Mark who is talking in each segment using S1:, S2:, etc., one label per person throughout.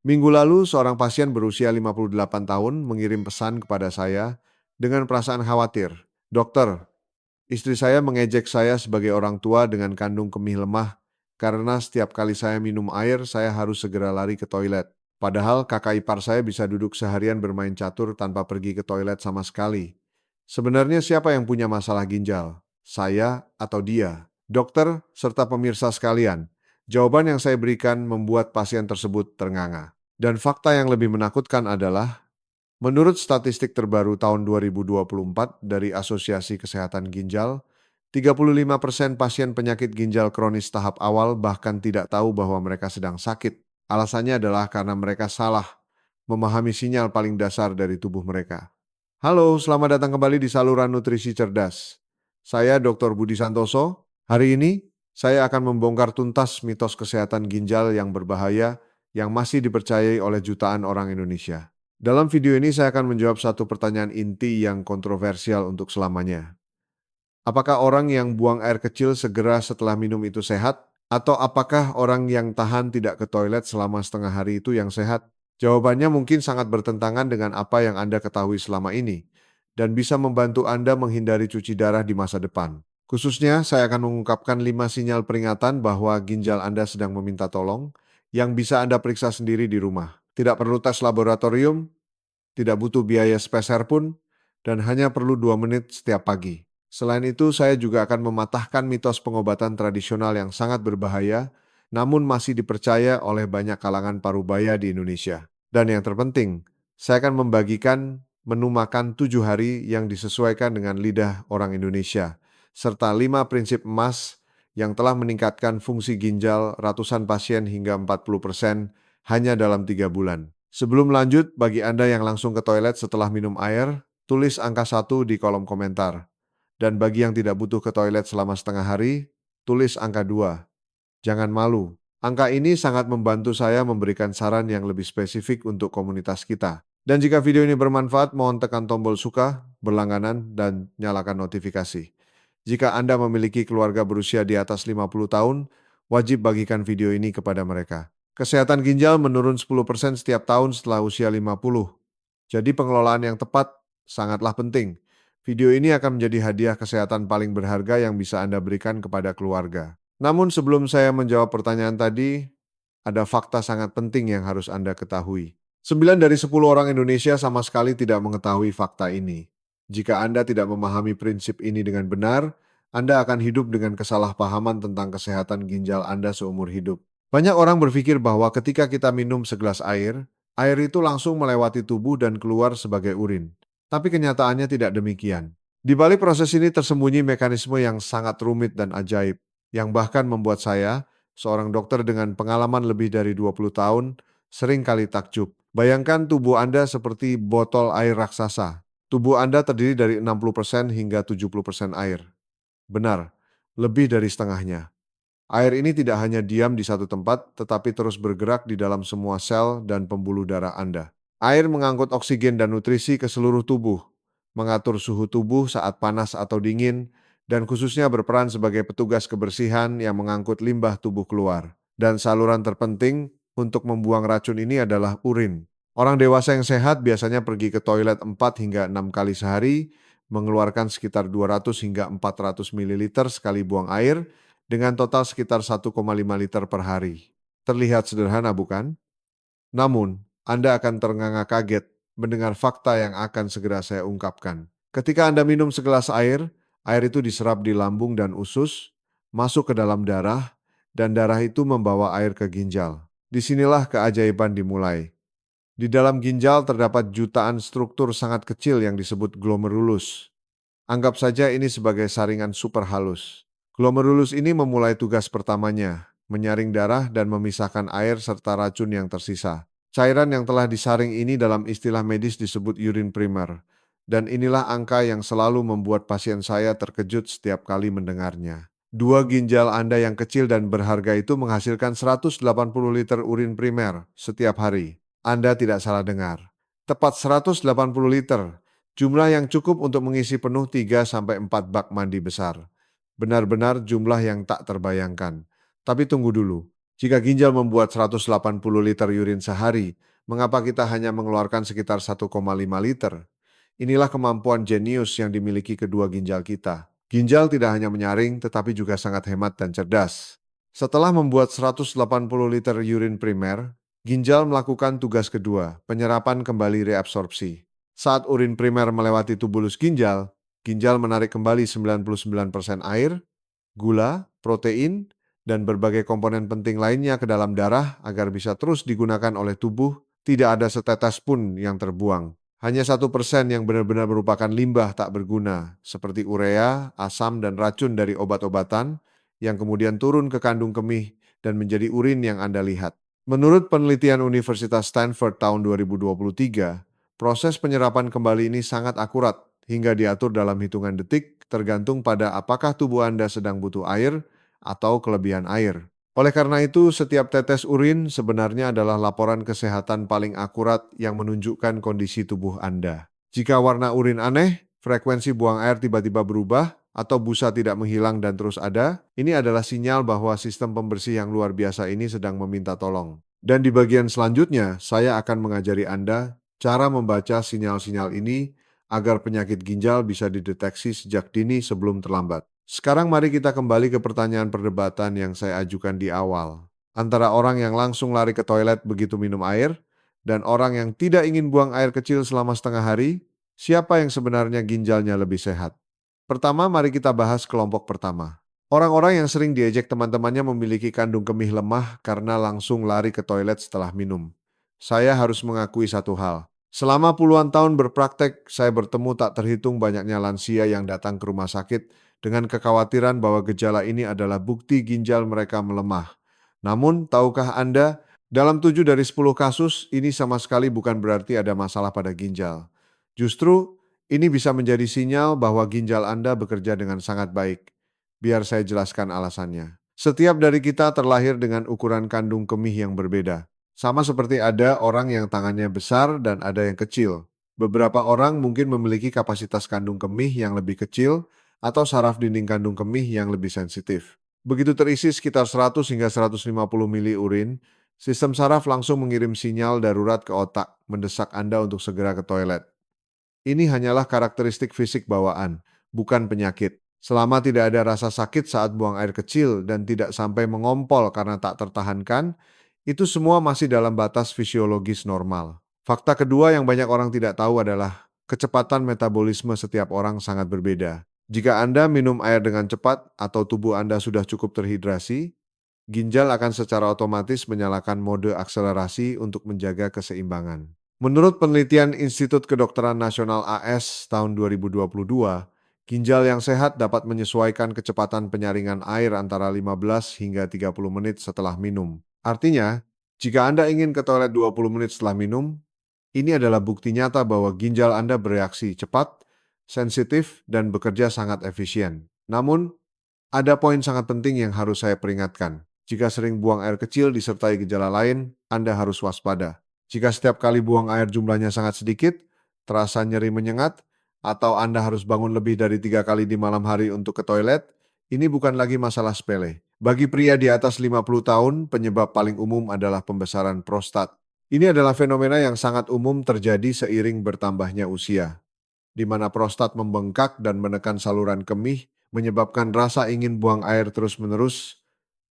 S1: Minggu lalu, seorang pasien berusia 58 tahun mengirim pesan kepada saya dengan perasaan khawatir. Dokter, istri saya mengejek saya sebagai orang tua dengan kandung kemih lemah karena setiap kali saya minum air, saya harus segera lari ke toilet. Padahal kakak ipar saya bisa duduk seharian bermain catur tanpa pergi ke toilet sama sekali. Sebenarnya siapa yang punya masalah ginjal? Saya atau dia? Dokter serta pemirsa sekalian, jawaban yang saya berikan membuat pasien tersebut ternganga. Dan fakta yang lebih menakutkan adalah, menurut statistik terbaru tahun 2024 dari Asosiasi Kesehatan Ginjal, 35% pasien penyakit ginjal kronis tahap awal bahkan tidak tahu bahwa mereka sedang sakit. Alasannya adalah karena mereka salah memahami sinyal paling dasar dari tubuh mereka. Halo, selamat datang kembali di saluran nutrisi cerdas. Saya Dr. Budi Santoso. Hari ini saya akan membongkar tuntas mitos kesehatan ginjal yang berbahaya yang masih dipercayai oleh jutaan orang Indonesia. Dalam video ini saya akan menjawab satu pertanyaan inti yang kontroversial untuk selamanya. Apakah orang yang buang air kecil segera setelah minum itu sehat? Atau apakah orang yang tahan tidak ke toilet selama setengah hari itu yang sehat? Jawabannya mungkin sangat bertentangan dengan apa yang Anda ketahui selama ini, dan bisa membantu Anda menghindari cuci darah di masa depan. Khususnya, saya akan mengungkapkan 5 sinyal peringatan bahwa ginjal Anda sedang meminta tolong, yang bisa Anda periksa sendiri di rumah. Tidak perlu tes laboratorium, tidak butuh biaya sepeser pun, dan hanya perlu 2 menit setiap pagi. Selain itu, saya juga akan mematahkan mitos pengobatan tradisional yang sangat berbahaya, namun masih dipercaya oleh banyak kalangan parubaya di Indonesia. Dan yang terpenting, saya akan membagikan menu makan 7 hari yang disesuaikan dengan lidah orang Indonesia, serta 5 prinsip emas yang telah meningkatkan fungsi ginjal ratusan pasien hingga 40% hanya dalam 3 bulan. Sebelum lanjut, bagi Anda yang langsung ke toilet setelah minum air, tulis angka 1 di kolom komentar. Dan bagi yang tidak butuh ke toilet selama setengah hari, tulis angka 2. Jangan malu. Angka ini sangat membantu saya memberikan saran yang lebih spesifik untuk komunitas kita. Dan jika video ini bermanfaat, mohon tekan tombol suka, berlangganan, dan nyalakan notifikasi. Jika Anda memiliki keluarga berusia di atas 50 tahun, wajib bagikan video ini kepada mereka. Kesehatan ginjal menurun 10% setiap tahun setelah usia 50. Jadi pengelolaan yang tepat sangatlah penting. Video ini akan menjadi hadiah kesehatan paling berharga yang bisa Anda berikan kepada keluarga. Namun sebelum saya menjawab pertanyaan tadi, ada fakta sangat penting yang harus Anda ketahui. 9 dari 10 orang Indonesia sama sekali tidak mengetahui fakta ini. Jika Anda tidak memahami prinsip ini dengan benar, Anda akan hidup dengan kesalahpahaman tentang kesehatan ginjal Anda seumur hidup. Banyak orang berpikir bahwa ketika kita minum segelas air, air itu langsung melewati tubuh dan keluar sebagai urin. Tapi kenyataannya tidak demikian. Di balik proses ini tersembunyi mekanisme yang sangat rumit dan ajaib, yang bahkan membuat saya, seorang dokter dengan pengalaman lebih dari 20 tahun, sering kali takjub. Bayangkan tubuh Anda seperti botol air raksasa. Tubuh Anda terdiri dari 60% hingga 70% air. Benar, lebih dari setengahnya. Air ini tidak hanya diam di satu tempat, tetapi terus bergerak di dalam semua sel dan pembuluh darah Anda. Air mengangkut oksigen dan nutrisi ke seluruh tubuh, mengatur suhu tubuh saat panas atau dingin, dan khususnya berperan sebagai petugas kebersihan yang mengangkut limbah tubuh keluar. Dan saluran terpenting untuk membuang racun ini adalah urin. Orang dewasa yang sehat biasanya pergi ke toilet 4 hingga 6 kali sehari, mengeluarkan sekitar 200 hingga 400 ml sekali buang air, dengan total sekitar 1,5 liter per hari. Terlihat sederhana bukan? Namun, Anda akan ternganga kaget mendengar fakta yang akan segera saya ungkapkan. Ketika Anda minum segelas air, air itu diserap di lambung dan usus, masuk ke dalam darah, dan darah itu membawa air ke ginjal. Disinilah keajaiban dimulai. Di dalam ginjal terdapat jutaan struktur sangat kecil yang disebut glomerulus. Anggap saja ini sebagai saringan super halus. Glomerulus ini memulai tugas pertamanya, menyaring darah dan memisahkan air serta racun yang tersisa. Cairan yang telah disaring ini dalam istilah medis disebut urin primer. Dan inilah angka yang selalu membuat pasien saya terkejut setiap kali mendengarnya. Dua ginjal Anda yang kecil dan berharga itu menghasilkan 180 liter urin primer setiap hari. Anda tidak salah dengar. Tepat 180 liter. Jumlah yang cukup untuk mengisi penuh 3-4 bak mandi besar. Benar-benar jumlah yang tak terbayangkan. Tapi tunggu dulu. Jika ginjal membuat 180 liter urin sehari, mengapa kita hanya mengeluarkan sekitar 1,5 liter? Inilah kemampuan jenius yang dimiliki kedua ginjal kita. Ginjal tidak hanya menyaring, tetapi juga sangat hemat dan cerdas. Setelah membuat 180 liter urin primer, ginjal melakukan tugas kedua, penyerapan kembali reabsorpsi. Saat urin primer melewati tubulus ginjal, ginjal menarik kembali 99% air, gula, protein, dan berbagai komponen penting lainnya ke dalam darah agar bisa terus digunakan oleh tubuh, tidak ada setetes pun yang terbuang. Hanya 1% yang benar-benar merupakan limbah tak berguna, seperti urea, asam, dan racun dari obat-obatan, yang kemudian turun ke kandung kemih dan menjadi urin yang Anda lihat. Menurut penelitian Universitas Stanford tahun 2023, proses penyerapan kembali ini sangat akurat hingga diatur dalam hitungan detik tergantung pada apakah tubuh Anda sedang butuh air atau kelebihan air. Oleh karena itu, setiap tetes urin sebenarnya adalah laporan kesehatan paling akurat yang menunjukkan kondisi tubuh Anda. Jika warna urin aneh, frekuensi buang air tiba-tiba berubah, atau busa tidak menghilang dan terus ada, ini adalah sinyal bahwa sistem pembersih yang luar biasa ini sedang meminta tolong. Dan di bagian selanjutnya, saya akan mengajari Anda cara membaca sinyal-sinyal ini agar penyakit ginjal bisa dideteksi sejak dini sebelum terlambat. Sekarang mari kita kembali ke pertanyaan perdebatan yang saya ajukan di awal. Antara orang yang langsung lari ke toilet begitu minum air, dan orang yang tidak ingin buang air kecil selama setengah hari, siapa yang sebenarnya ginjalnya lebih sehat? Pertama, mari kita bahas kelompok pertama. Orang-orang yang sering diejek teman-temannya memiliki kandung kemih lemah karena langsung lari ke toilet setelah minum. Saya harus mengakui satu hal. Selama puluhan tahun berpraktek, saya bertemu tak terhitung banyaknya lansia yang datang ke rumah sakit dengan kekhawatiran bahwa gejala ini adalah bukti ginjal mereka melemah. Namun, tahukah Anda, dalam 7 dari 10 kasus, ini sama sekali bukan berarti ada masalah pada ginjal. Justru, ini bisa menjadi sinyal bahwa ginjal Anda bekerja dengan sangat baik. Biar saya jelaskan alasannya. Setiap dari kita terlahir dengan ukuran kandung kemih yang berbeda. Sama seperti ada orang yang tangannya besar dan ada yang kecil. Beberapa orang mungkin memiliki kapasitas kandung kemih yang lebih kecil atau saraf dinding kandung kemih yang lebih sensitif. Begitu terisi sekitar 100 hingga 150 mili urin, sistem saraf langsung mengirim sinyal darurat ke otak, mendesak Anda untuk segera ke toilet. Ini hanyalah karakteristik fisik bawaan, bukan penyakit. Selama tidak ada rasa sakit saat buang air kecil dan tidak sampai mengompol karena tak tertahankan, itu semua masih dalam batas fisiologis normal. Fakta kedua yang banyak orang tidak tahu adalah kecepatan metabolisme setiap orang sangat berbeda. Jika Anda minum air dengan cepat atau tubuh Anda sudah cukup terhidrasi, ginjal akan secara otomatis menyalakan mode akselerasi untuk menjaga keseimbangan. Menurut penelitian Institut Kedokteran Nasional AS tahun 2022, ginjal yang sehat dapat menyesuaikan kecepatan penyaringan air antara 15 hingga 30 menit setelah minum. Artinya, jika Anda ingin ke toilet 20 menit setelah minum, ini adalah bukti nyata bahwa ginjal Anda bereaksi cepat, sensitif, dan bekerja sangat efisien. Namun, ada poin sangat penting yang harus saya peringatkan. Jika sering buang air kecil disertai gejala lain, Anda harus waspada. Jika setiap kali buang air jumlahnya sangat sedikit, terasa nyeri menyengat, atau Anda harus bangun lebih dari 3 kali di malam hari untuk ke toilet, ini bukan lagi masalah sepele. Bagi pria di atas 50 tahun, penyebab paling umum adalah pembesaran prostat. Ini adalah fenomena yang sangat umum terjadi seiring bertambahnya usia, di mana prostat membengkak dan menekan saluran kemih, menyebabkan rasa ingin buang air terus-menerus,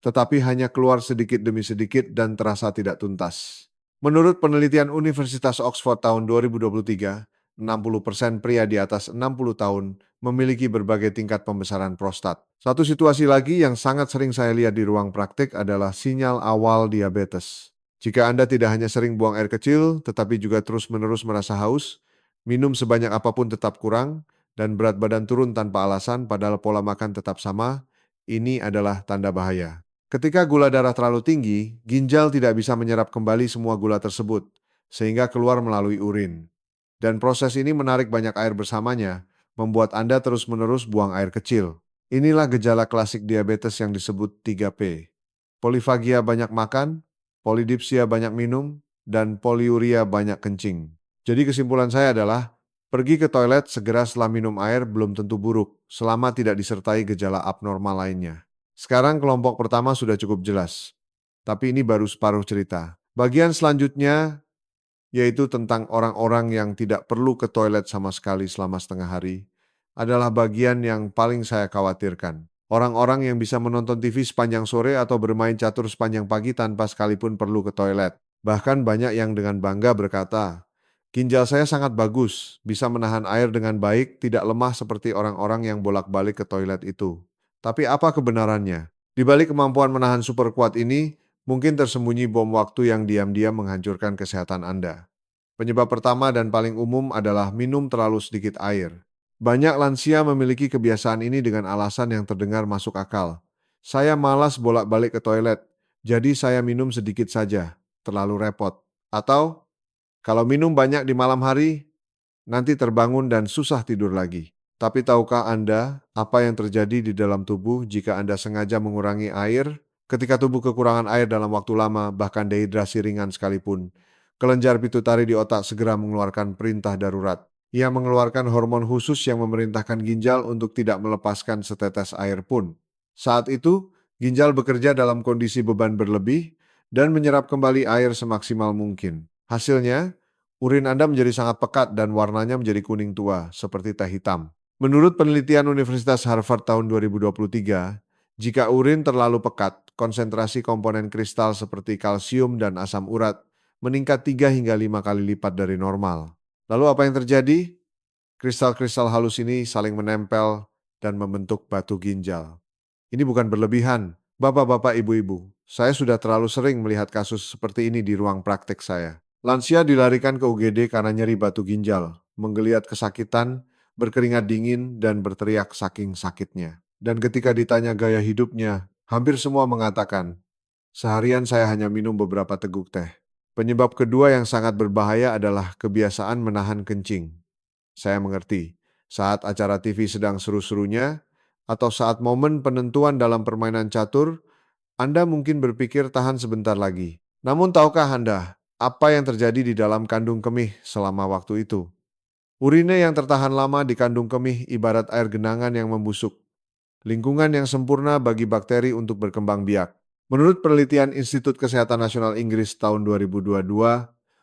S1: tetapi hanya keluar sedikit demi sedikit dan terasa tidak tuntas. Menurut penelitian Universitas Oxford tahun 2023, 60% pria di atas 60 tahun memiliki berbagai tingkat pembesaran prostat. Satu situasi lagi yang sangat sering saya lihat di ruang praktik adalah sinyal awal diabetes. Jika Anda tidak hanya sering buang air kecil, tetapi juga terus-menerus merasa haus, minum sebanyak apapun tetap kurang, dan berat badan turun tanpa alasan padahal pola makan tetap sama, ini adalah tanda bahaya. Ketika gula darah terlalu tinggi, ginjal tidak bisa menyerap kembali semua gula tersebut, sehingga keluar melalui urin. Dan proses ini menarik banyak air bersamanya, membuat Anda terus-menerus buang air kecil. Inilah gejala klasik diabetes yang disebut 3P. Polifagia banyak makan, polidipsia banyak minum, dan poliuria banyak kencing. Jadi kesimpulan saya adalah, pergi ke toilet segera setelah minum air belum tentu buruk, selama tidak disertai gejala abnormal lainnya. Sekarang kelompok pertama sudah cukup jelas. Tapi ini baru separuh cerita. Bagian selanjutnya yaitu tentang orang-orang yang tidak perlu ke toilet sama sekali selama setengah hari, adalah bagian yang paling saya khawatirkan. Orang-orang yang bisa menonton TV sepanjang sore atau bermain catur sepanjang pagi tanpa sekalipun perlu ke toilet. Bahkan banyak yang dengan bangga berkata, ginjal saya sangat bagus, bisa menahan air dengan baik, tidak lemah seperti orang-orang yang bolak-balik ke toilet itu. Tapi apa kebenarannya? Di balik kemampuan menahan super kuat ini, mungkin tersembunyi bom waktu yang diam-diam menghancurkan kesehatan Anda. Penyebab pertama dan paling umum adalah minum terlalu sedikit air. Banyak lansia memiliki kebiasaan ini dengan alasan yang terdengar masuk akal. Saya malas bolak-balik ke toilet, jadi saya minum sedikit saja, terlalu repot. Atau, kalau minum banyak di malam hari, nanti terbangun dan susah tidur lagi. Tapi tahukah Anda apa yang terjadi di dalam tubuh jika Anda sengaja mengurangi air? Ketika tubuh kekurangan air dalam waktu lama, bahkan dehidrasi ringan sekalipun, kelenjar pituitari di otak segera mengeluarkan perintah darurat. Ia mengeluarkan hormon khusus yang memerintahkan ginjal untuk tidak melepaskan setetes air pun. Saat itu, ginjal bekerja dalam kondisi beban berlebih dan menyerap kembali air semaksimal mungkin. Hasilnya, urin Anda menjadi sangat pekat dan warnanya menjadi kuning tua, seperti teh hitam. Menurut penelitian Universitas Harvard tahun 2023, jika urin terlalu pekat, konsentrasi komponen kristal seperti kalsium dan asam urat meningkat 3 hingga 5 kali lipat dari normal. Lalu apa yang terjadi? Kristal-kristal halus ini saling menempel dan membentuk batu ginjal. Ini bukan berlebihan. Bapak-bapak, ibu-ibu, saya sudah terlalu sering melihat kasus seperti ini di ruang praktek saya. Lansia dilarikan ke UGD karena nyeri batu ginjal, menggeliat kesakitan, berkeringat dingin, dan berteriak saking sakitnya. Dan ketika ditanya gaya hidupnya, hampir semua mengatakan, seharian saya hanya minum beberapa teguk teh. Penyebab kedua yang sangat berbahaya adalah kebiasaan menahan kencing. Saya mengerti, saat acara TV sedang seru-serunya, atau saat momen penentuan dalam permainan catur, Anda mungkin berpikir tahan sebentar lagi. Namun tahukah Anda, apa yang terjadi di dalam kandung kemih selama waktu itu? Urine yang tertahan lama di kandung kemih ibarat air genangan yang membusuk. Lingkungan yang sempurna bagi bakteri untuk berkembang biak. Menurut penelitian Institut Kesehatan Nasional Inggris tahun 2022,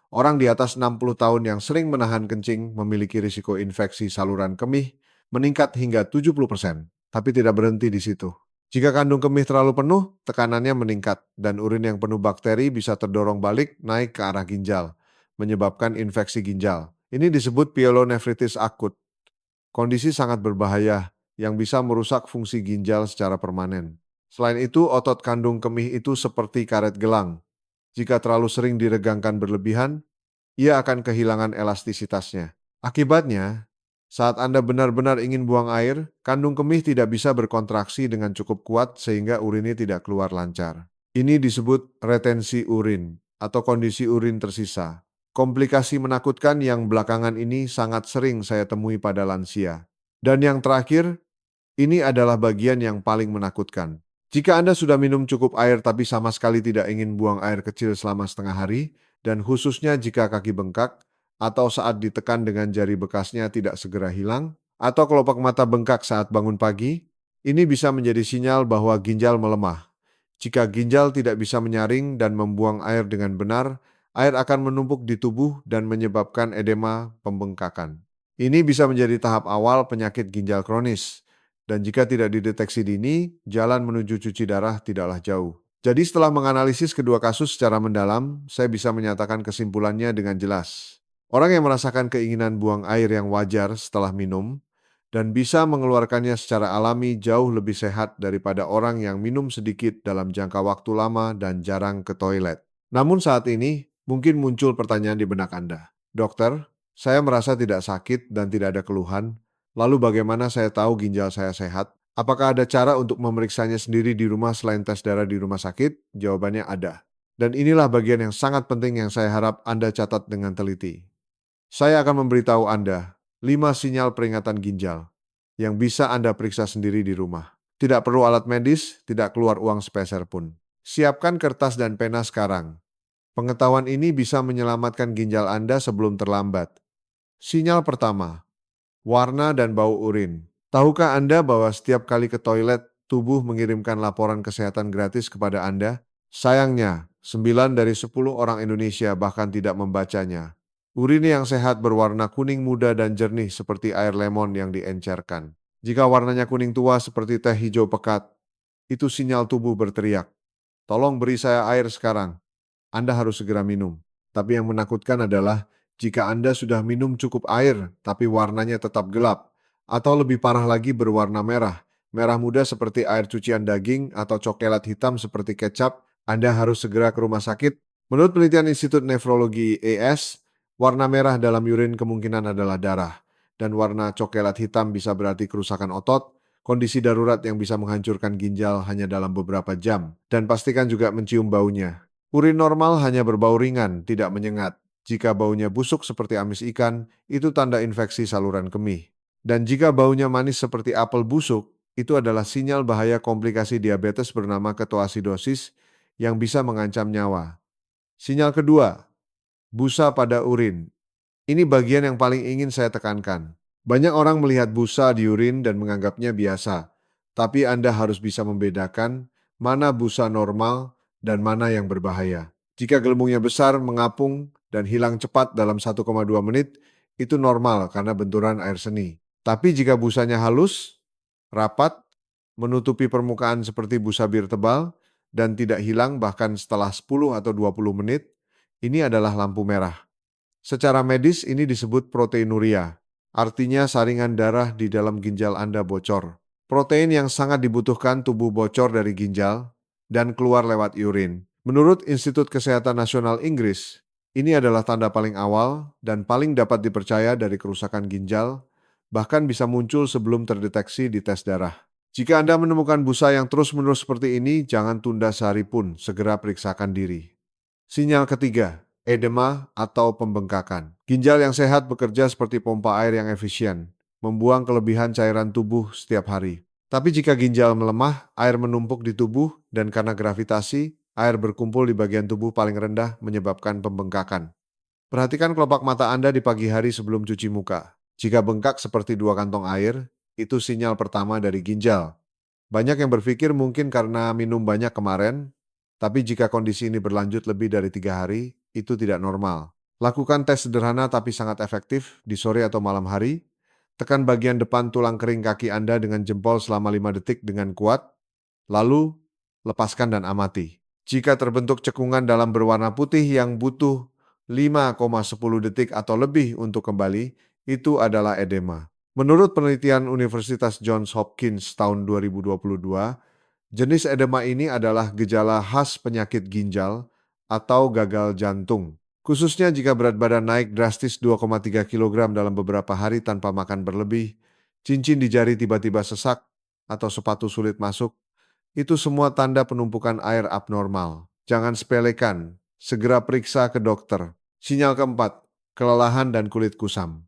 S1: orang di atas 60 tahun yang sering menahan kencing memiliki risiko infeksi saluran kemih meningkat hingga 70%, tapi tidak berhenti di situ. Jika kandung kemih terlalu penuh, tekanannya meningkat dan urin yang penuh bakteri bisa terdorong balik naik ke arah ginjal, menyebabkan infeksi ginjal. Ini disebut pyelonefritis akut. Kondisi sangat berbahaya yang bisa merusak fungsi ginjal secara permanen. Selain itu, otot kandung kemih itu seperti karet gelang. Jika terlalu sering diregangkan berlebihan, ia akan kehilangan elastisitasnya. Akibatnya, saat Anda benar-benar ingin buang air, kandung kemih tidak bisa berkontraksi dengan cukup kuat sehingga urinnya tidak keluar lancar. Ini disebut retensi urin atau kondisi urin tersisa. Komplikasi menakutkan yang belakangan ini sangat sering saya temui pada lansia. Dan yang terakhir, ini adalah bagian yang paling menakutkan. Jika Anda sudah minum cukup air tapi sama sekali tidak ingin buang air kecil selama setengah hari, dan khususnya jika kaki bengkak, atau saat ditekan dengan jari bekasnya tidak segera hilang, atau kelopak mata bengkak saat bangun pagi, ini bisa menjadi sinyal bahwa ginjal melemah. Jika ginjal tidak bisa menyaring dan membuang air dengan benar, air akan menumpuk di tubuh dan menyebabkan edema pembengkakan. Ini bisa menjadi tahap awal penyakit ginjal kronis. Dan jika tidak dideteksi dini, jalan menuju cuci darah tidaklah jauh. Jadi setelah menganalisis kedua kasus secara mendalam, saya bisa menyatakan kesimpulannya dengan jelas. Orang yang merasakan keinginan buang air yang wajar setelah minum, dan bisa mengeluarkannya secara alami jauh lebih sehat daripada orang yang minum sedikit dalam jangka waktu lama dan jarang ke toilet. Namun saat ini, mungkin muncul pertanyaan di benak Anda. Dokter, saya merasa tidak sakit dan tidak ada keluhan. Lalu bagaimana saya tahu ginjal saya sehat? Apakah ada cara untuk memeriksanya sendiri di rumah selain tes darah di rumah sakit? Jawabannya ada. Dan inilah bagian yang sangat penting yang saya harap Anda catat dengan teliti. Saya akan memberitahu Anda 5 sinyal peringatan ginjal yang bisa Anda periksa sendiri di rumah. Tidak perlu alat medis, tidak keluar uang sepeser pun. Siapkan kertas dan pena sekarang. Pengetahuan ini bisa menyelamatkan ginjal Anda sebelum terlambat. Sinyal pertama, warna dan bau urin. Tahukah Anda bahwa setiap kali ke toilet, tubuh mengirimkan laporan kesehatan gratis kepada Anda? Sayangnya, 9 dari 10 orang Indonesia bahkan tidak membacanya. Urin yang sehat berwarna kuning muda dan jernih seperti air lemon yang diencerkan. Jika warnanya kuning tua seperti teh hijau pekat, itu sinyal tubuh berteriak, "Tolong beri saya air sekarang." Anda harus segera minum. Tapi yang menakutkan adalah jika Anda sudah minum cukup air, tapi warnanya tetap gelap, atau lebih parah lagi berwarna merah, merah muda seperti air cucian daging atau coklat hitam seperti kecap, Anda harus segera ke rumah sakit. Menurut penelitian Institut Nefrologi ES, warna merah dalam urin kemungkinan adalah darah, dan warna coklat hitam bisa berarti kerusakan otot, kondisi darurat yang bisa menghancurkan ginjal hanya dalam beberapa jam, dan pastikan juga mencium baunya. Urin normal hanya berbau ringan, tidak menyengat. Jika baunya busuk seperti amis ikan, itu tanda infeksi saluran kemih. Dan jika baunya manis seperti apel busuk, itu adalah sinyal bahaya komplikasi diabetes bernama ketoasidosis yang bisa mengancam nyawa. Sinyal kedua, busa pada urin. Ini bagian yang paling ingin saya tekankan. Banyak orang melihat busa di urin dan menganggapnya biasa, tapi Anda harus bisa membedakan mana busa normal dan mana yang berbahaya. Jika gelembungnya besar, mengapung, dan hilang cepat dalam 1,2 menit, itu normal karena benturan air seni. Tapi jika busanya halus, rapat, menutupi permukaan seperti busa bir tebal, dan tidak hilang bahkan setelah 10 atau 20 menit, ini adalah lampu merah. Secara medis ini disebut proteinuria, artinya saringan darah di dalam ginjal Anda bocor. Protein yang sangat dibutuhkan tubuh bocor dari ginjal dan keluar lewat urin. Menurut Institut Kesehatan Nasional Inggris, ini adalah tanda paling awal dan paling dapat dipercaya dari kerusakan ginjal, bahkan bisa muncul sebelum terdeteksi di tes darah. Jika Anda menemukan busa yang terus-menerus seperti ini, jangan tunda sehari pun, segera periksakan diri. Sinyal ketiga, edema atau pembengkakan. Ginjal yang sehat bekerja seperti pompa air yang efisien, membuang kelebihan cairan tubuh setiap hari. Tapi jika ginjal melemah, air menumpuk di tubuh dan karena gravitasi, air berkumpul di bagian tubuh paling rendah menyebabkan pembengkakan. Perhatikan kelopak mata Anda di pagi hari sebelum cuci muka. Jika bengkak seperti dua kantong air, itu sinyal pertama dari ginjal. Banyak yang berpikir mungkin karena minum banyak kemarin, tapi jika kondisi ini berlanjut lebih dari 3 hari, itu tidak normal. Lakukan tes sederhana tapi sangat efektif di sore atau malam hari. Tekan bagian depan tulang kering kaki Anda dengan jempol selama 5 detik dengan kuat, lalu lepaskan dan amati. Jika terbentuk cekungan dalam berwarna putih yang butuh 5,10 detik atau lebih untuk kembali, itu adalah edema. Menurut penelitian Universitas Johns Hopkins tahun 2022, jenis edema ini adalah gejala khas penyakit ginjal atau gagal jantung. Khususnya jika berat badan naik drastis 2,3 kg dalam beberapa hari tanpa makan berlebih, cincin di jari tiba-tiba sesak, atau sepatu sulit masuk, itu semua tanda penumpukan air abnormal. Jangan sepelekan, segera periksa ke dokter. Sinyal keempat, kelelahan dan kulit kusam.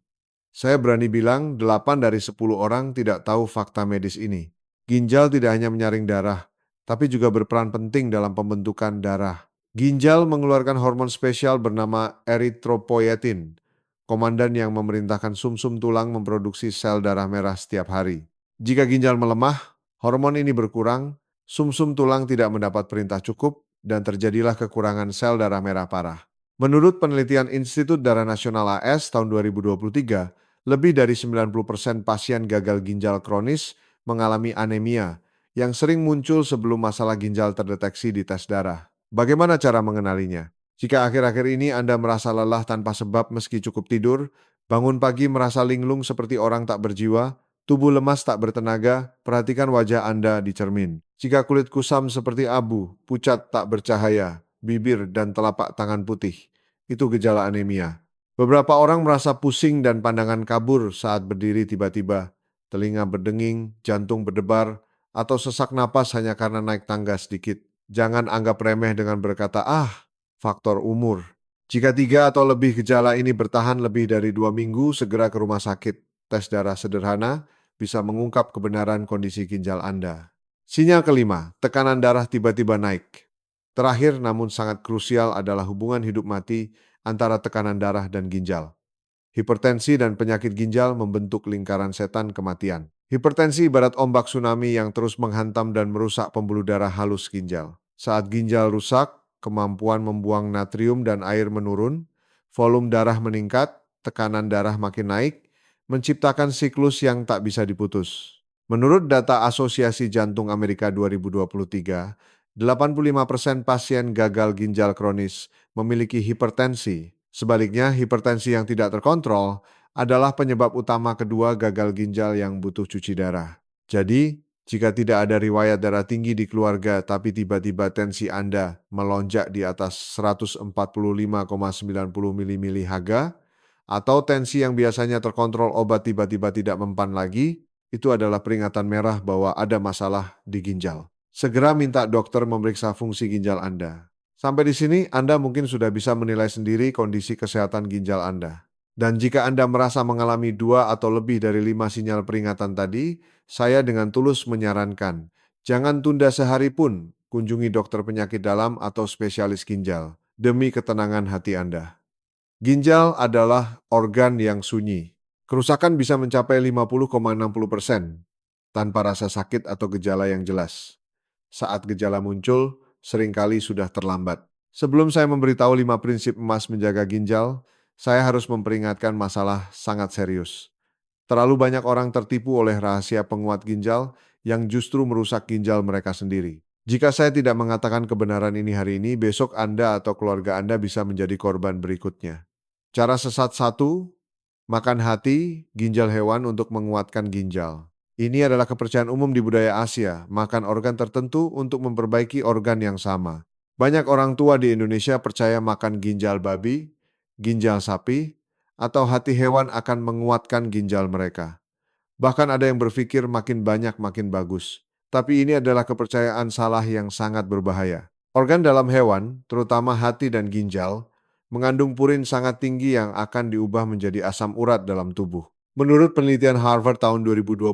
S1: Saya berani bilang 8 dari 10 orang tidak tahu fakta medis ini. Ginjal tidak hanya menyaring darah, tapi juga berperan penting dalam pembentukan darah. Ginjal mengeluarkan hormon spesial bernama eritropoietin, komandan yang memerintahkan sumsum tulang memproduksi sel darah merah setiap hari. Jika ginjal melemah, hormon ini berkurang, sumsum tulang tidak mendapat perintah cukup, dan terjadilah kekurangan sel darah merah parah. Menurut penelitian Institut Darah Nasional AS tahun 2023, lebih dari 90% pasien gagal ginjal kronis mengalami anemia yang sering muncul sebelum masalah ginjal terdeteksi di tes darah. Bagaimana cara mengenalinya? Jika akhir-akhir ini Anda merasa lelah tanpa sebab meski cukup tidur, bangun pagi merasa linglung seperti orang tak berjiwa, tubuh lemas tak bertenaga, perhatikan wajah Anda di cermin. Jika kulit kusam seperti abu, pucat tak bercahaya, bibir dan telapak tangan putih, itu gejala anemia. Beberapa orang merasa pusing dan pandangan kabur saat berdiri tiba-tiba, telinga berdenging, jantung berdebar, atau sesak napas hanya karena naik tangga sedikit. Jangan anggap remeh dengan berkata, faktor umur. Jika 3 atau lebih gejala ini bertahan lebih dari 2 minggu, segera ke rumah sakit. Tes darah sederhana bisa mengungkap kebenaran kondisi ginjal Anda. Sinyal kelima, tekanan darah tiba-tiba naik. Terakhir namun sangat krusial adalah hubungan hidup mati antara tekanan darah dan ginjal. Hipertensi dan penyakit ginjal membentuk lingkaran setan kematian. Hipertensi ibarat ombak tsunami yang terus menghantam dan merusak pembuluh darah halus ginjal. Saat ginjal rusak, kemampuan membuang natrium dan air menurun, volume darah meningkat, tekanan darah makin naik, menciptakan siklus yang tak bisa diputus. Menurut data Asosiasi Jantung Amerika 2023, 85% pasien gagal ginjal kronis memiliki hipertensi. Sebaliknya, hipertensi yang tidak terkontrol adalah penyebab utama kedua gagal ginjal yang butuh cuci darah. Jadi, jika tidak ada riwayat darah tinggi di keluarga tapi tiba-tiba tensi Anda melonjak di atas 145,90 mmHg atau tensi yang biasanya terkontrol obat tiba-tiba tidak mempan lagi, itu adalah peringatan merah bahwa ada masalah di ginjal. Segera minta dokter memeriksa fungsi ginjal Anda. Sampai di sini Anda mungkin sudah bisa menilai sendiri kondisi kesehatan ginjal Anda. Dan jika Anda merasa mengalami 2 atau lebih dari 5 sinyal peringatan tadi, saya dengan tulus menyarankan, jangan tunda sehari pun kunjungi dokter penyakit dalam atau spesialis ginjal demi ketenangan hati Anda. Ginjal adalah organ yang sunyi. Kerusakan bisa mencapai 50,60% tanpa rasa sakit atau gejala yang jelas. Saat gejala muncul, seringkali sudah terlambat. Sebelum saya memberitahu 5 prinsip emas menjaga ginjal, saya harus memperingatkan masalah sangat serius. Terlalu banyak orang tertipu oleh rahasia penguat ginjal yang justru merusak ginjal mereka sendiri. Jika saya tidak mengatakan kebenaran ini hari ini, besok Anda atau keluarga Anda bisa menjadi korban berikutnya. Cara sesat 1, makan hati ginjal hewan untuk menguatkan ginjal. Ini adalah kepercayaan umum di budaya Asia, makan organ tertentu untuk memperbaiki organ yang sama. Banyak orang tua di Indonesia percaya makan ginjal babi, ginjal sapi, atau hati hewan akan menguatkan ginjal mereka. Bahkan ada yang berpikir makin banyak makin bagus. Tapi ini adalah kepercayaan salah yang sangat berbahaya. Organ dalam hewan, terutama hati dan ginjal, mengandung purin sangat tinggi yang akan diubah menjadi asam urat dalam tubuh. Menurut penelitian Harvard tahun 2022,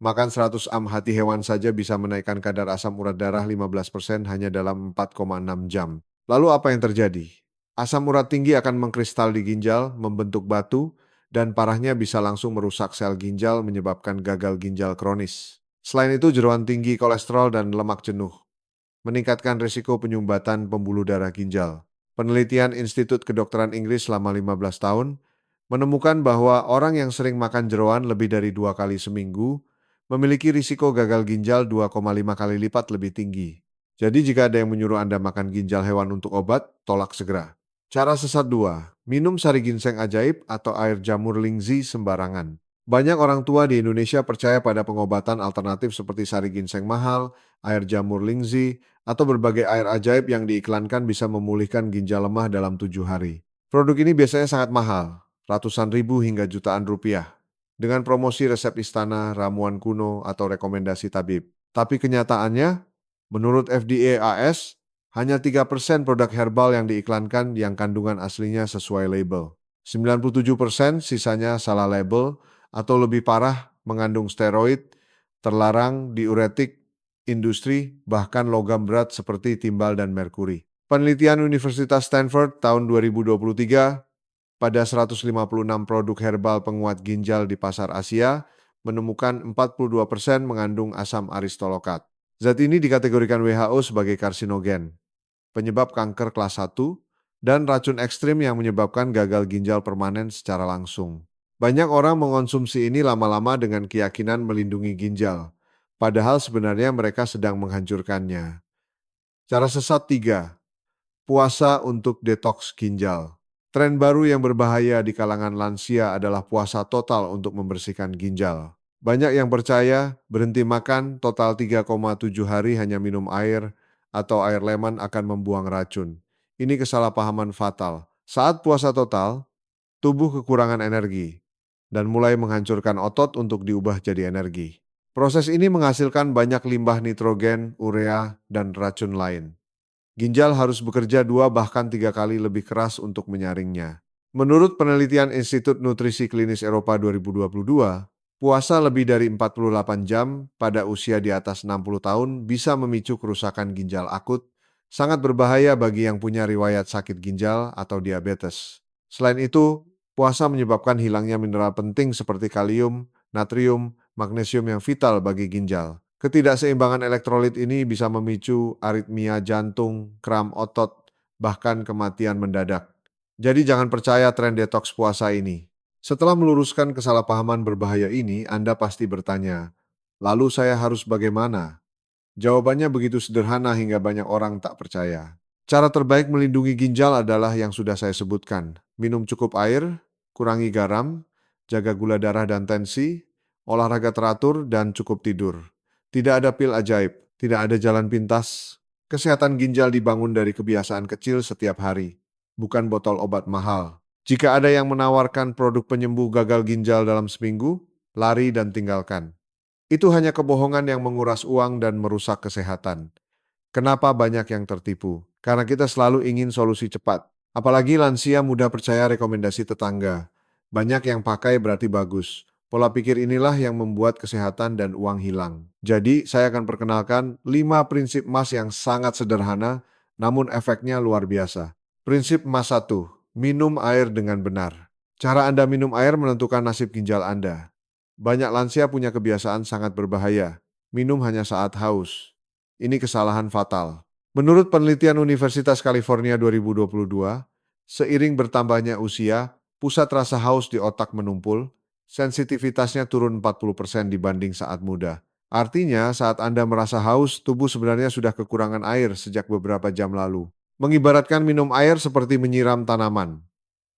S1: makan 100 hati hewan saja bisa menaikkan kadar asam urat darah 15% hanya dalam 4,6 jam. Lalu apa yang terjadi? Asam urat tinggi akan mengkristal di ginjal, membentuk batu, dan parahnya bisa langsung merusak sel ginjal menyebabkan gagal ginjal kronis. Selain itu, jeroan tinggi kolesterol dan lemak jenuh meningkatkan risiko penyumbatan pembuluh darah ginjal. Penelitian Institut Kedokteran Inggris selama 15 tahun menemukan bahwa orang yang sering makan jeroan lebih dari 2 kali seminggu memiliki risiko gagal ginjal 2,5 kali lipat lebih tinggi. Jadi jika ada yang menyuruh Anda makan ginjal hewan untuk obat, tolak segera. Cara sesat 2, minum sari ginseng ajaib atau air jamur lingzi sembarangan. Banyak orang tua di Indonesia percaya pada pengobatan alternatif seperti sari ginseng mahal, air jamur lingzi, atau berbagai air ajaib yang diiklankan bisa memulihkan ginjal lemah dalam 7 hari. Produk ini biasanya sangat mahal, ratusan ribu hingga jutaan rupiah, dengan promosi resep istana, ramuan kuno, atau rekomendasi tabib. Tapi kenyataannya, menurut FDA AS, hanya 3% produk herbal yang diiklankan yang kandungan aslinya sesuai label. 97% sisanya salah label atau lebih parah mengandung steroid, terlarang, diuretik, industri, bahkan logam berat seperti timbal dan merkuri. Penelitian Universitas Stanford tahun 2023 pada 156 produk herbal penguat ginjal di pasar Asia menemukan 42% mengandung asam aristolokat. Zat ini dikategorikan WHO sebagai karsinogen, penyebab kanker kelas 1, dan racun ekstrim yang menyebabkan gagal ginjal permanen secara langsung. Banyak orang mengonsumsi ini lama-lama dengan keyakinan melindungi ginjal, padahal sebenarnya mereka sedang menghancurkannya. Cara sesat 3, puasa untuk detoks ginjal. Tren baru yang berbahaya di kalangan lansia adalah puasa total untuk membersihkan ginjal. Banyak yang percaya berhenti makan total 3,7 hari hanya minum air atau air lemon akan membuang racun. Ini kesalahpahaman fatal. Saat puasa total, tubuh kekurangan energi dan mulai menghancurkan otot untuk diubah jadi energi. Proses ini menghasilkan banyak limbah nitrogen, urea, dan racun lain. Ginjal harus bekerja 2 bahkan 3 kali lebih keras untuk menyaringnya. Menurut penelitian Institut Nutrisi Klinis Eropa 2022, puasa lebih dari 48 jam pada usia di atas 60 tahun bisa memicu kerusakan ginjal akut, sangat berbahaya bagi yang punya riwayat sakit ginjal atau diabetes. Selain itu, puasa menyebabkan hilangnya mineral penting seperti kalium, natrium, magnesium yang vital bagi ginjal. Ketidakseimbangan elektrolit ini bisa memicu aritmia jantung, kram otot, bahkan kematian mendadak. Jadi jangan percaya tren detoks puasa ini. Setelah meluruskan kesalahpahaman berbahaya ini, Anda pasti bertanya, lalu saya harus bagaimana? Jawabannya begitu sederhana hingga banyak orang tak percaya. Cara terbaik melindungi ginjal adalah yang sudah saya sebutkan. Minum cukup air, kurangi garam, jaga gula darah dan tensi, olahraga teratur, dan cukup tidur. Tidak ada pil ajaib, tidak ada jalan pintas. Kesehatan ginjal dibangun dari kebiasaan kecil setiap hari, bukan botol obat mahal. Jika ada yang menawarkan produk penyembuh gagal ginjal dalam seminggu, lari dan tinggalkan. Itu hanya kebohongan yang menguras uang dan merusak kesehatan. Kenapa banyak yang tertipu? Karena kita selalu ingin solusi cepat. Apalagi lansia mudah percaya rekomendasi tetangga. Banyak yang pakai berarti bagus. Pola pikir inilah yang membuat kesehatan dan uang hilang. Jadi, saya akan perkenalkan 5 prinsip emas yang sangat sederhana, namun efeknya luar biasa. Prinsip emas 1. Minum air dengan benar. Cara Anda minum air menentukan nasib ginjal Anda. Banyak lansia punya kebiasaan sangat berbahaya. Minum hanya saat haus. Ini kesalahan fatal. Menurut penelitian Universitas California 2022, seiring bertambahnya usia, pusat rasa haus di otak menumpul, sensitivitasnya turun 40% dibanding saat muda. Artinya, saat Anda merasa haus, tubuh sebenarnya sudah kekurangan air sejak beberapa jam lalu. Mengibaratkan minum air seperti menyiram tanaman.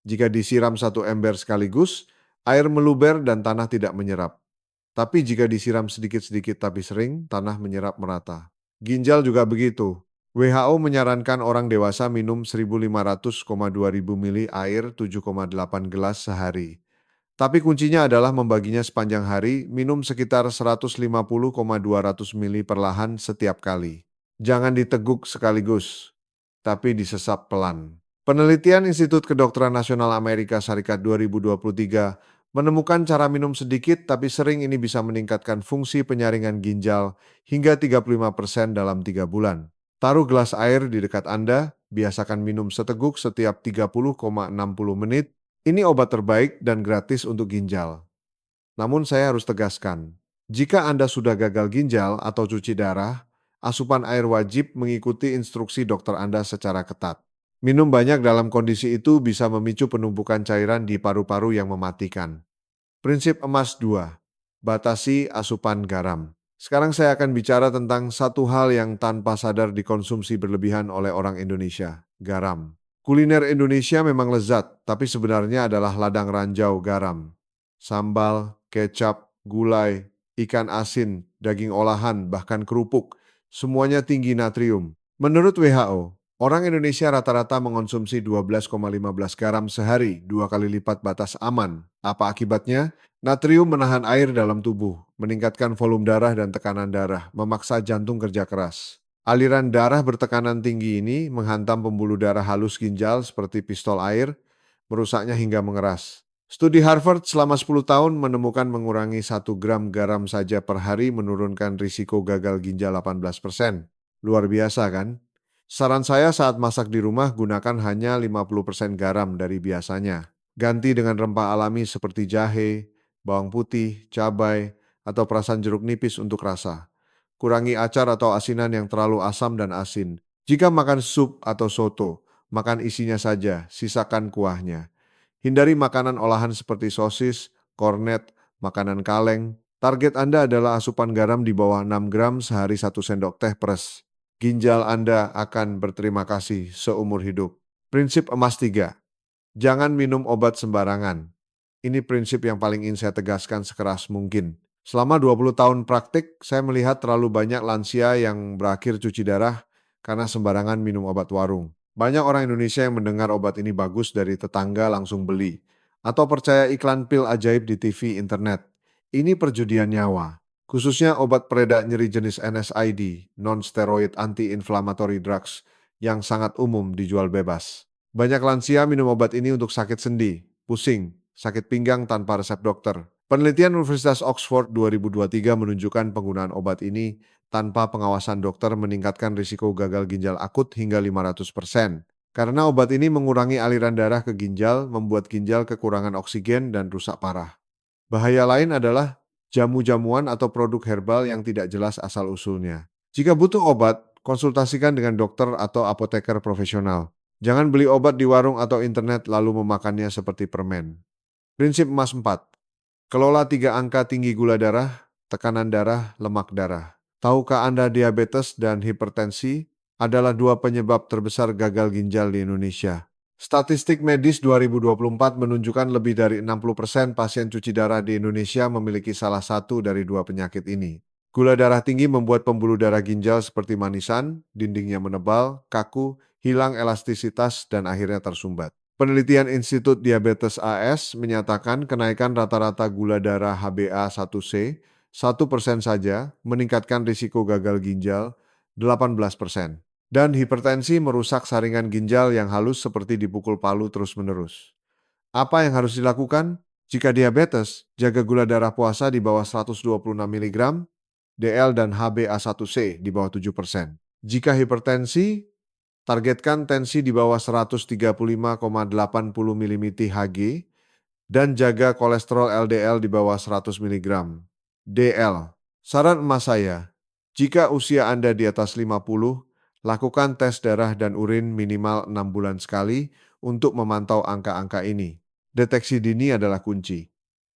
S1: Jika disiram satu ember sekaligus, air meluber dan tanah tidak menyerap. Tapi jika disiram sedikit-sedikit tapi sering, tanah menyerap merata. Ginjal juga begitu. WHO menyarankan orang dewasa minum 1.500,2 ribu mili air 7,8 gelas sehari. Tapi kuncinya adalah membaginya sepanjang hari, minum sekitar 150,200 mili perlahan setiap kali. Jangan diteguk sekaligus, tapi disesap pelan. Penelitian Institut Kedokteran Nasional Amerika Serikat 2023 menemukan cara minum sedikit tapi sering ini bisa meningkatkan fungsi penyaringan ginjal hingga 35% dalam 3 bulan. Taruh gelas air di dekat Anda, biasakan minum seteguk setiap 30,60 menit. Ini obat terbaik dan gratis untuk ginjal. Namun saya harus tegaskan, jika Anda sudah gagal ginjal atau cuci darah, asupan air wajib mengikuti instruksi dokter Anda secara ketat. Minum banyak dalam kondisi itu bisa memicu penumpukan cairan di paru-paru yang mematikan. Prinsip emas 2. Batasi asupan garam. Sekarang saya akan bicara tentang satu hal yang tanpa sadar dikonsumsi berlebihan oleh orang Indonesia, garam. Kuliner Indonesia memang lezat, tapi sebenarnya adalah ladang ranjau garam. Sambal, kecap, gulai, ikan asin, daging olahan, bahkan kerupuk, semuanya tinggi natrium. Menurut WHO, orang Indonesia rata-rata mengonsumsi 12,15 garam sehari, 2 kali lipat batas aman. Apa akibatnya? Natrium menahan air dalam tubuh, meningkatkan volume darah dan tekanan darah, memaksa jantung kerja keras. Aliran darah bertekanan tinggi ini menghantam pembuluh darah halus ginjal seperti pistol air, merusaknya hingga mengeras. Studi Harvard selama 10 tahun menemukan mengurangi 1 gram garam saja per hari menurunkan risiko gagal ginjal 18%. Luar biasa kan? Saran saya saat masak di rumah gunakan hanya 50% garam dari biasanya. Ganti dengan rempah alami seperti jahe, bawang putih, cabai, atau perasan jeruk nipis untuk rasa. Kurangi acar atau asinan yang terlalu asam dan asin. Jika makan sup atau soto, makan isinya saja, sisakan kuahnya. Hindari makanan olahan seperti sosis, kornet, makanan kaleng. Target Anda adalah asupan garam di bawah 6 gram sehari 1 sendok teh peres. Ginjal Anda akan berterima kasih seumur hidup. Prinsip emas 3. Jangan minum obat sembarangan. Ini prinsip yang paling ingin saya tegaskan sekeras mungkin. Selama 20 tahun praktik, saya melihat terlalu banyak lansia yang berakhir cuci darah karena sembarangan minum obat warung. Banyak orang Indonesia yang mendengar obat ini bagus dari tetangga langsung beli, atau percaya iklan pil ajaib di TV internet. Ini perjudian nyawa, khususnya obat pereda nyeri jenis NSAID, non-steroid anti-inflammatory drugs, yang sangat umum dijual bebas. Banyak lansia minum obat ini untuk sakit sendi, pusing, sakit pinggang tanpa resep dokter. Penelitian Universitas Oxford 2023 menunjukkan penggunaan obat ini tanpa pengawasan dokter meningkatkan risiko gagal ginjal akut hingga 500%. Karena obat ini mengurangi aliran darah ke ginjal, membuat ginjal kekurangan oksigen dan rusak parah. Bahaya lain adalah jamu-jamuan atau produk herbal yang tidak jelas asal-usulnya. Jika butuh obat, konsultasikan dengan dokter atau apoteker profesional. Jangan beli obat di warung atau internet lalu memakannya seperti permen. Prinsip emas 4. Kelola 3 angka tinggi gula darah, tekanan darah, lemak darah. Tahukah Anda diabetes dan hipertensi adalah dua penyebab terbesar gagal ginjal di Indonesia? Statistik medis 2024 menunjukkan lebih dari 60% pasien cuci darah di Indonesia memiliki salah satu dari dua penyakit ini. Gula darah tinggi membuat pembuluh darah ginjal seperti manisan, dindingnya menebal, kaku, hilang elastisitas, dan akhirnya tersumbat. Penelitian Institut Diabetes AS menyatakan kenaikan rata-rata gula darah HbA1c 1% saja meningkatkan risiko gagal ginjal 18%. Dan hipertensi merusak saringan ginjal yang halus seperti dipukul palu terus-menerus. Apa yang harus dilakukan? Jika diabetes, jaga gula darah puasa di bawah 126 mg, DL dan HbA1c di bawah 7%. Jika hipertensi, targetkan tensi di bawah 135,80 mm Hg dan jaga kolesterol LDL di bawah 100 mg. DL. Saran emas saya, jika usia Anda di atas 50, lakukan tes darah dan urin minimal 6 bulan sekali untuk memantau angka-angka ini. Deteksi dini adalah kunci.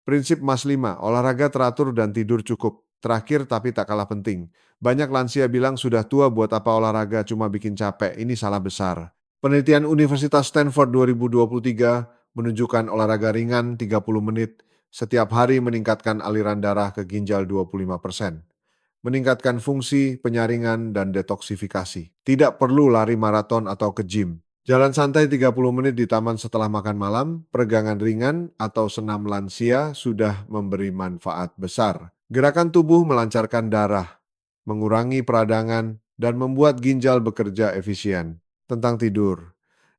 S1: Prinsip emas 5, olahraga teratur dan tidur cukup. Terakhir tapi tak kalah penting. Banyak lansia bilang sudah tua buat apa olahraga cuma bikin capek. Ini salah besar. Penelitian Universitas Stanford 2023 menunjukkan olahraga ringan 30 menit setiap hari meningkatkan aliran darah ke ginjal 25%. Meningkatkan fungsi, penyaringan, dan detoksifikasi. Tidak perlu lari maraton atau ke gym. Jalan santai 30 menit di taman setelah makan malam, peregangan ringan, atau senam lansia sudah memberi manfaat besar. Gerakan tubuh melancarkan darah, mengurangi peradangan, dan membuat ginjal bekerja efisien. Tentang tidur.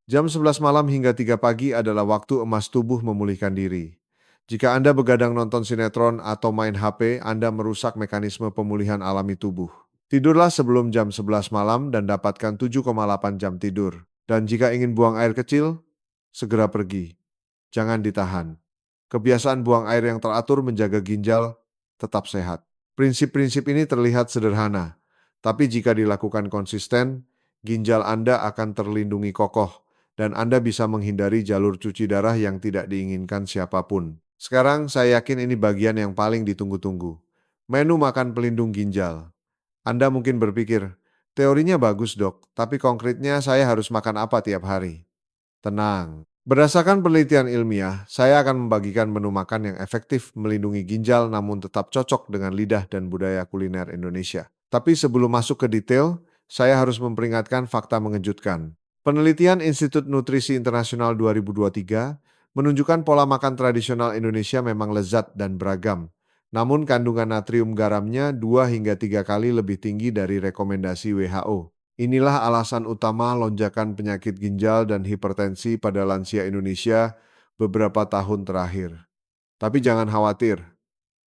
S1: Jam 11 malam hingga 3 pagi adalah waktu emas tubuh memulihkan diri. Jika Anda begadang nonton sinetron atau main HP, Anda merusak mekanisme pemulihan alami tubuh. Tidurlah sebelum jam 11 malam dan dapatkan 7,8 jam tidur. Dan jika ingin buang air kecil, segera pergi. Jangan ditahan. Kebiasaan buang air yang teratur menjaga ginjal tetap sehat. Prinsip-prinsip ini terlihat sederhana, tapi jika dilakukan konsisten, ginjal Anda akan terlindungi kokoh dan Anda bisa menghindari jalur cuci darah yang tidak diinginkan siapapun. Sekarang saya yakin ini bagian yang paling ditunggu-tunggu. Menu makan pelindung ginjal. Anda mungkin berpikir, teorinya bagus dok, tapi konkretnya saya harus makan apa tiap hari? Tenang. Berdasarkan penelitian ilmiah, saya akan membagikan menu makan yang efektif melindungi ginjal namun tetap cocok dengan lidah dan budaya kuliner Indonesia. Tapi sebelum masuk ke detail, saya harus memperingatkan fakta mengejutkan. Penelitian Institut Nutrisi Internasional 2023 menunjukkan pola makan tradisional Indonesia memang lezat dan beragam. Namun kandungan natrium garamnya 2 hingga 3 kali lebih tinggi dari rekomendasi WHO. Inilah alasan utama lonjakan penyakit ginjal dan hipertensi pada lansia Indonesia beberapa tahun terakhir. Tapi jangan khawatir,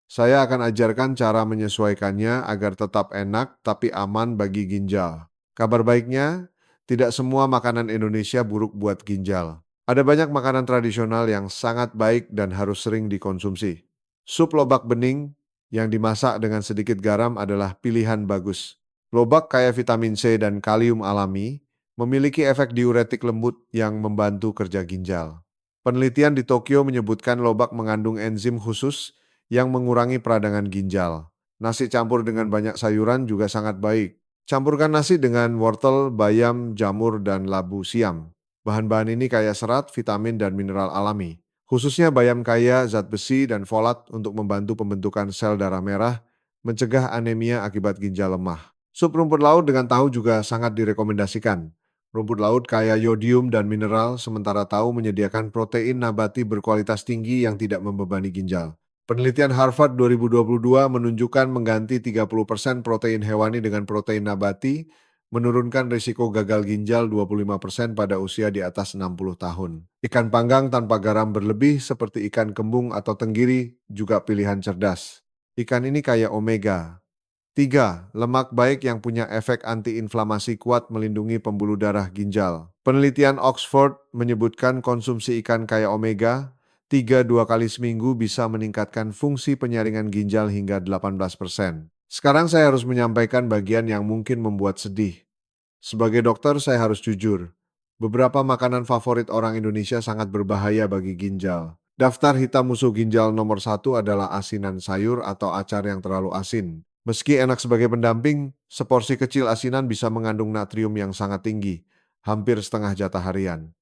S1: saya akan ajarkan cara menyesuaikannya agar tetap enak tapi aman bagi ginjal. Kabar baiknya, tidak semua makanan Indonesia buruk buat ginjal. Ada banyak makanan tradisional yang sangat baik dan harus sering dikonsumsi. Sup lobak bening yang dimasak dengan sedikit garam adalah pilihan bagus. Lobak kaya vitamin C dan kalium alami memiliki efek diuretik lembut yang membantu kerja ginjal. Penelitian di Tokyo menyebutkan lobak mengandung enzim khusus yang mengurangi peradangan ginjal. Nasi campur dengan banyak sayuran juga sangat baik. Campurkan nasi dengan wortel, bayam, jamur, dan labu siam. Bahan-bahan ini kaya serat, vitamin, dan mineral alami. Khususnya bayam kaya zat besi dan folat untuk membantu pembentukan sel darah merah, mencegah anemia akibat ginjal lemah. Sup rumput laut dengan tahu juga sangat direkomendasikan. Rumput laut kaya yodium dan mineral, sementara tahu menyediakan protein nabati berkualitas tinggi yang tidak membebani ginjal. Penelitian Harvard 2022 menunjukkan mengganti 30% protein hewani dengan protein nabati, menurunkan risiko gagal ginjal 25% pada usia di atas 60 tahun. Ikan panggang tanpa garam berlebih seperti ikan kembung atau tenggiri juga pilihan cerdas. Ikan ini kaya omega. 3. Lemak baik yang punya efek antiinflamasi kuat melindungi pembuluh darah ginjal. Penelitian Oxford menyebutkan konsumsi ikan kaya omega 3-2 kali seminggu bisa meningkatkan fungsi penyaringan ginjal hingga 18%. Sekarang saya harus menyampaikan bagian yang mungkin membuat sedih. Sebagai dokter, saya harus jujur. Beberapa makanan favorit orang Indonesia sangat berbahaya bagi ginjal. Daftar hitam musuh ginjal nomor 1 adalah asinan sayur atau acar yang terlalu asin. Meski enak sebagai pendamping, seporsi kecil asinan bisa mengandung natrium yang sangat tinggi, hampir setengah jatah harian.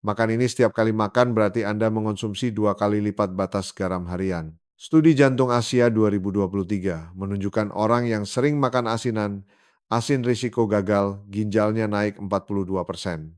S1: Makan ini setiap kali makan berarti Anda mengonsumsi 2 kali lipat batas garam harian. Studi Jantung Asia 2023 menunjukkan orang yang sering makan asinan, asin risiko gagal, ginjalnya naik 42%.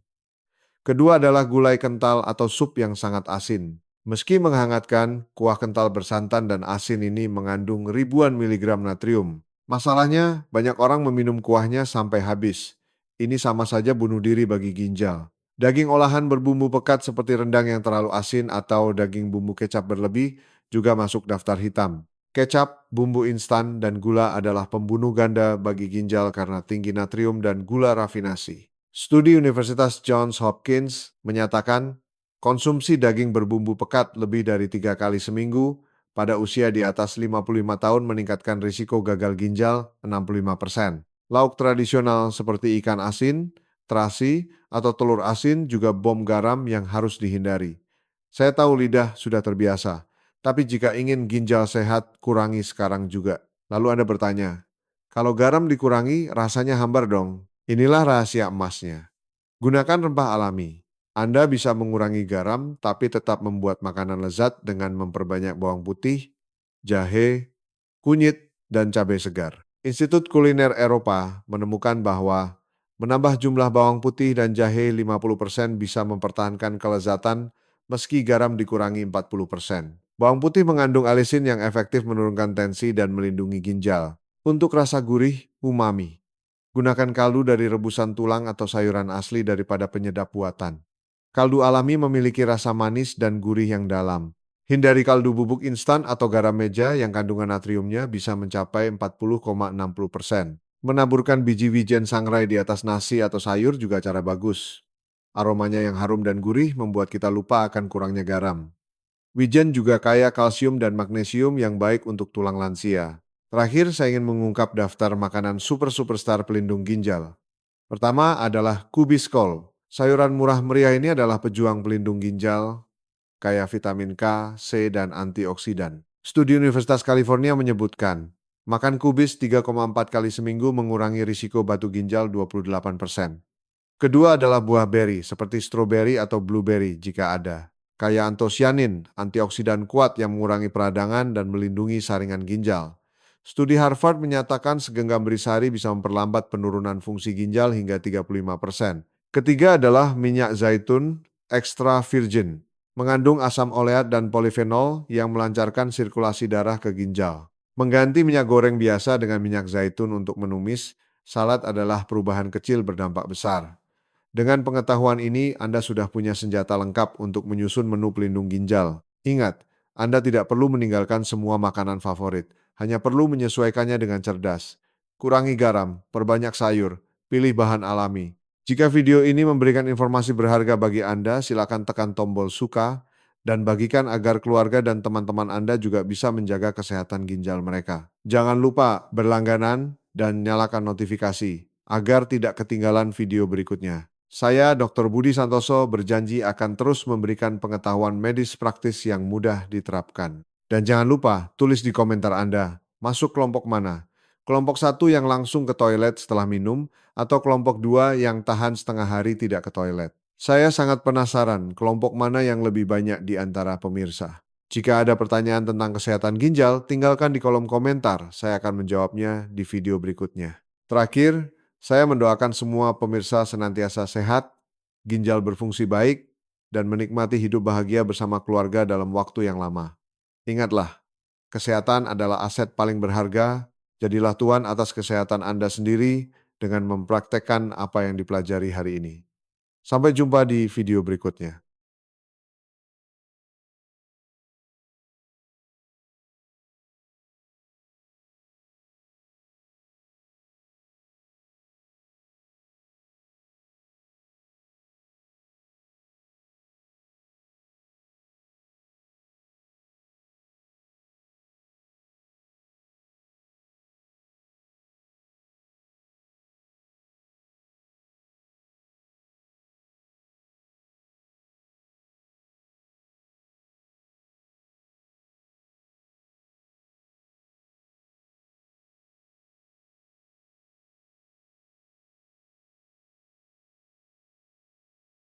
S1: Kedua adalah gulai kental atau sup yang sangat asin. Meski menghangatkan, kuah kental bersantan dan asin ini mengandung ribuan miligram natrium. Masalahnya, banyak orang meminum kuahnya sampai habis. Ini sama saja bunuh diri bagi ginjal. Daging olahan berbumbu pekat seperti rendang yang terlalu asin atau daging bumbu kecap berlebih juga masuk daftar hitam. Kecap, bumbu instan, dan gula adalah pembunuh ganda bagi ginjal karena tinggi natrium dan gula rafinasi. Studi Universitas Johns Hopkins menyatakan konsumsi daging berbumbu pekat lebih dari 3 kali seminggu pada usia di atas 55 tahun meningkatkan risiko gagal ginjal 65%. Lauk tradisional seperti ikan asin, terasi, atau telur asin juga bom garam yang harus dihindari. Saya tahu lidah sudah terbiasa, tapi jika ingin ginjal sehat, kurangi sekarang juga. Lalu Anda bertanya, kalau garam dikurangi, rasanya hambar dong. Inilah rahasia emasnya. Gunakan rempah alami. Anda bisa mengurangi garam, tapi tetap membuat makanan lezat dengan memperbanyak bawang putih, jahe, kunyit, dan cabai segar. Institut Kuliner Eropa menemukan bahwa menambah jumlah bawang putih dan jahe 50% bisa mempertahankan kelezatan meski garam dikurangi 40%. Bawang putih mengandung alisin yang efektif menurunkan tensi dan melindungi ginjal. Untuk rasa gurih, umami. Gunakan kaldu dari rebusan tulang atau sayuran asli daripada penyedap buatan. Kaldu alami memiliki rasa manis dan gurih yang dalam. Hindari kaldu bubuk instan atau garam meja yang kandungan natriumnya bisa mencapai 40,60%. Menaburkan biji wijen sangrai di atas nasi atau sayur juga cara bagus. Aromanya yang harum dan gurih membuat kita lupa akan kurangnya garam. Wijen juga kaya kalsium dan magnesium yang baik untuk tulang lansia. Terakhir, saya ingin mengungkap daftar makanan superstar pelindung ginjal. Pertama adalah kubis kol. Sayuran murah meriah ini adalah pejuang pelindung ginjal, kaya vitamin K, C, dan antioksidan. Studi Universitas California menyebutkan, makan kubis 3,4 kali seminggu mengurangi risiko batu ginjal 28%. Kedua adalah buah beri, seperti stroberi atau blueberry jika ada. Kaya antosianin, antioksidan kuat yang mengurangi peradangan dan melindungi saringan ginjal. Studi Harvard menyatakan segenggam beri sehari bisa memperlambat penurunan fungsi ginjal hingga 35%. Ketiga adalah minyak zaitun extra virgin, mengandung asam oleat dan polifenol yang melancarkan sirkulasi darah ke ginjal. Mengganti minyak goreng biasa dengan minyak zaitun untuk menumis salad adalah perubahan kecil berdampak besar. Dengan pengetahuan ini, Anda sudah punya senjata lengkap untuk menyusun menu pelindung ginjal. Ingat, Anda tidak perlu meninggalkan semua makanan favorit, hanya perlu menyesuaikannya dengan cerdas. Kurangi garam, perbanyak sayur, pilih bahan alami. Jika video ini memberikan informasi berharga bagi Anda, silakan tekan tombol suka dan bagikan agar keluarga dan teman-teman Anda juga bisa menjaga kesehatan ginjal mereka. Jangan lupa berlangganan dan nyalakan notifikasi agar tidak ketinggalan video berikutnya. Saya, Dr. Budi Santoso, berjanji akan terus memberikan pengetahuan medis praktis yang mudah diterapkan. Dan jangan lupa, tulis di komentar Anda, masuk kelompok mana? Kelompok 1 yang langsung ke toilet setelah minum, atau kelompok 2 yang tahan setengah hari tidak ke toilet. Saya sangat penasaran kelompok mana yang lebih banyak di antara pemirsa. Jika ada pertanyaan tentang kesehatan ginjal, tinggalkan di kolom komentar. Saya akan menjawabnya di video berikutnya. Terakhir, saya mendoakan semua pemirsa senantiasa sehat, ginjal berfungsi baik, dan menikmati hidup bahagia bersama keluarga dalam waktu yang lama. Ingatlah, kesehatan adalah aset paling berharga. Jadilah tuan atas kesehatan Anda sendiri dengan mempraktekkan apa yang dipelajari hari ini. Sampai jumpa di video berikutnya.